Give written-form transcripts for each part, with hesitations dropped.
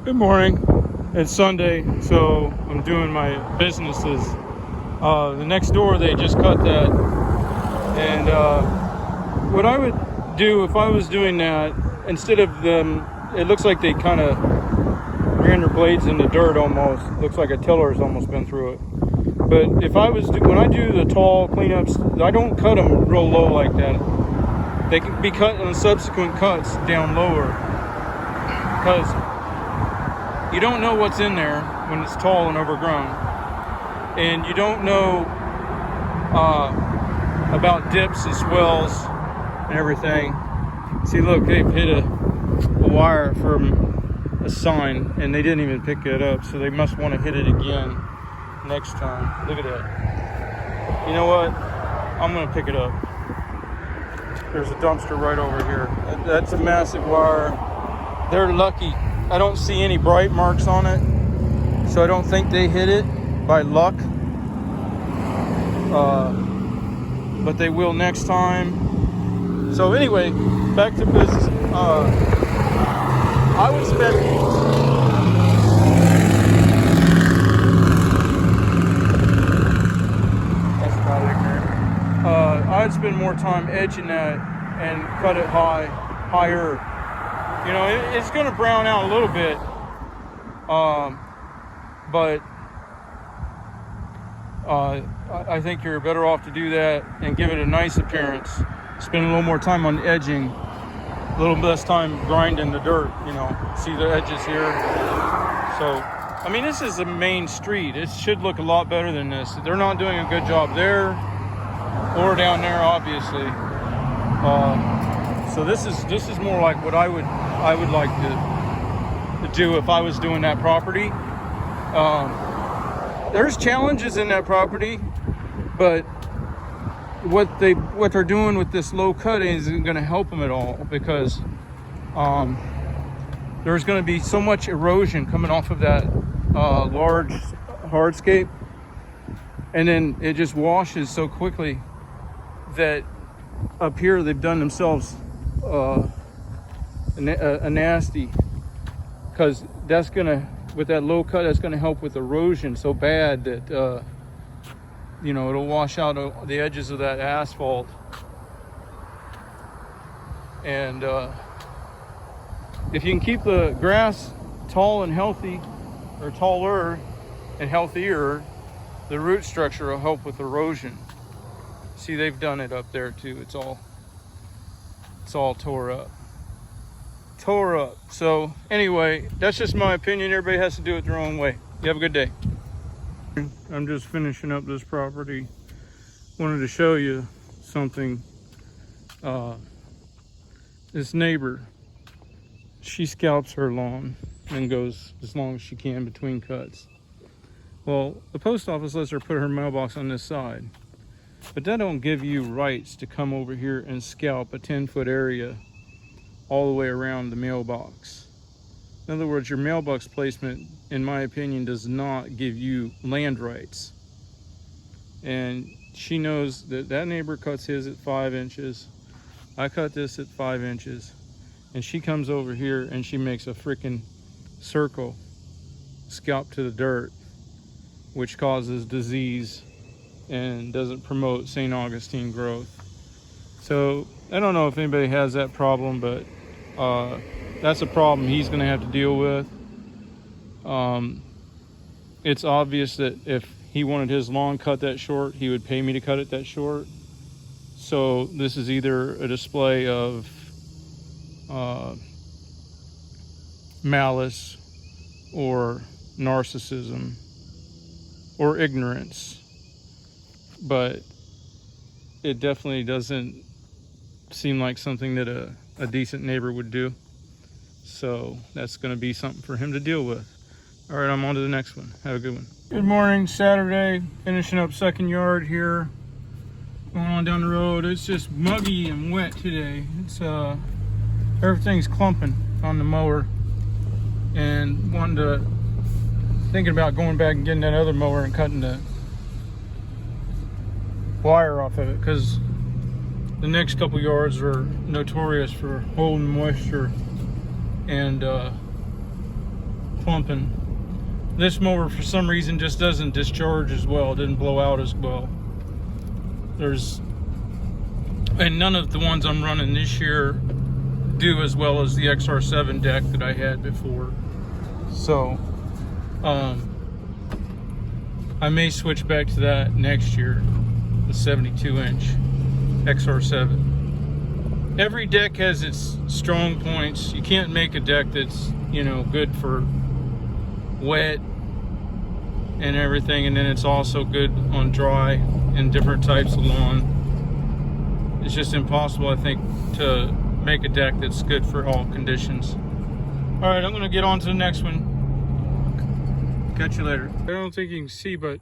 Good morning. It's Sunday, so I'm doing my businesses. The next door, they just cut that. And what I would do if I was doing that, instead of them, it looks like they kind of ran their blades in the dirt almost. Looks like a tiller's almost been through it. But if I was, when I do the tall cleanups, I don't cut them real low like that. They can be cut on subsequent cuts down lower. Because you don't know what's in there when it's tall and overgrown. And you don't know about dips and swells and everything. See, look, they've hit a wire from a sign and they didn't even pick it up, so they must want to hit it again next time. Look at that. You know what? I'm going to pick it up. There's a dumpster right over here. That's a massive wire. They're lucky. I don't see any bright marks on it, so I don't think they hit it by luck. But they will next time. So anyway, back to business. I would spend that's not ignorant. I'd spend more time edging that and cut it higher. You know, it's going to brown out a little bit, but I think you're better off to do that and give it a nice appearance. Spend a little more time on edging, a little less time grinding the dirt, you know. See the edges here? So, I mean, this is a main street. It should look a lot better than this. They're not doing a good job there or down there, obviously. So this is more like what I would like to do if I was doing that property. There's challenges in that property, but what they're doing with this low cut isn't going to help them at all, because there's going to be so much erosion coming off of that large hardscape, and then it just washes so quickly that up here they've done themselves a nasty, because that's gonna, with that low cut, that's gonna help with erosion so bad that you know, it'll wash out the edges of that asphalt. And if you can keep the grass tall and healthy, or taller and healthier, the root structure will help with erosion. See, they've done it up there too. It's all tore up. So anyway, that's just my opinion. Everybody has to do it their own way. You have a good day. I'm just finishing up this property. Wanted to show you something. This neighbor, she scalps her lawn and goes as long as she can between cuts. Well, the post office lets her put her mailbox on this side, but that don't give you rights to come over here and scalp a 10-foot area all the way around the mailbox. In other words, your mailbox placement, in my opinion, does not give you land rights. And she knows that that neighbor cuts his at 5 inches. I cut this at 5 inches. And she comes over here and she makes a freaking circle, scalp to the dirt, which causes disease and doesn't promote St. Augustine growth. So I don't know if anybody has that problem, but that's a problem he's going to have to deal with. It's obvious that if he wanted his lawn cut that short, he would pay me to cut it that short. So this is either a display of malice or narcissism or ignorance, but it definitely doesn't seem like something that a decent neighbor would do. So that's going to be something for him to deal with. All right, I'm on to the next one. Have a good one. Good morning, Saturday, finishing up second yard here, going on down the road. It's just muggy and wet today. It's everything's clumping on the mower, and thinking about going back and getting that other mower and cutting the wire off of it, because the next couple yards are notorious for holding moisture and pumping. This mower for some reason just doesn't discharge as well, it didn't blow out as well. And none of the ones I'm running this year do as well as the XR7 deck that I had before. So I may switch back to that next year, the 72-inch XR7. Every deck has its strong points. You can't make a deck that's, you know, good for wet and everything, and then it's also good on dry and different types of lawn. It's just impossible, I think, to make a deck that's good for all conditions. All right, I'm gonna get on to the next one. Catch you later. I don't think you can see, but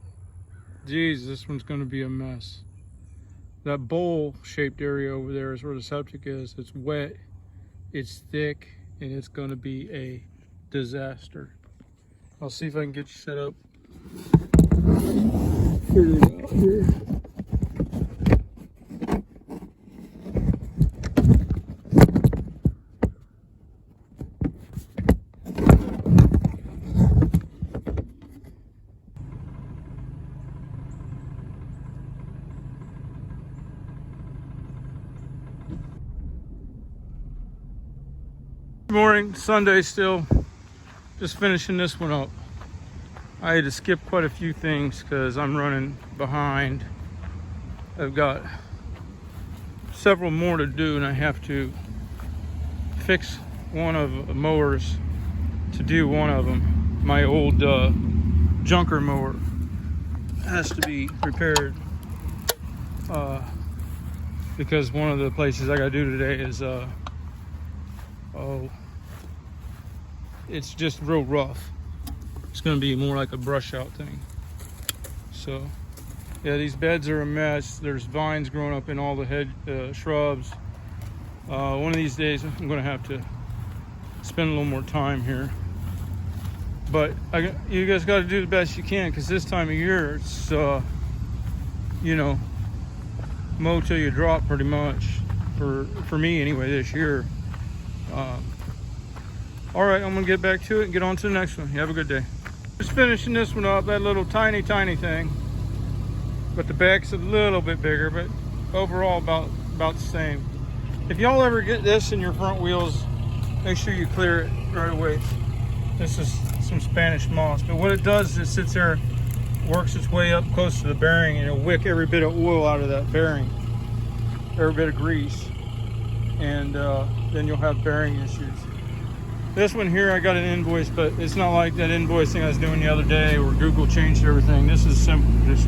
geez, this one's gonna be a mess. That bowl-shaped area over there is where the septic is. It's wet, it's thick, and it's gonna be a disaster. I'll see if I can get you set up. Figure it out here. Good morning, Sunday still. Just finishing this one up. I had to skip quite a few things because I'm running behind. I've got several more to do, and I have to fix one of the mowers to do one of them. My old junker mower has to be repaired because one of the places I gotta do today is it's just real rough. It's going to be more like a brush out thing. So yeah, these beds are a mess. There's vines growing up in all the shrubs. One of these days I'm going to have to spend a little more time here, but you guys got to do the best you can, because this time of year it's you know, mow till you drop pretty much, for me anyway this year. All right, I'm gonna get back to it and get on to the next one. You have a good day. Just finishing this one up, that little tiny thing, but the back's a little bit bigger, but overall about the same. If y'all ever get this in your front wheels, make sure you clear it right away. This is some Spanish moss, but what it does is it sits there, works its way up close to the bearing, and it'll wick every bit of oil out of that bearing, every bit of grease, and then you'll have bearing issues. This one here, I got an invoice, but it's not like that invoice thing I was doing the other day where Google changed everything. This is simple. Just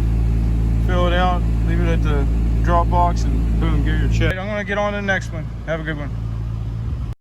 fill it out, leave it at the drop box, and boom, get your check. I'm gonna get on to the next one. Have a good one.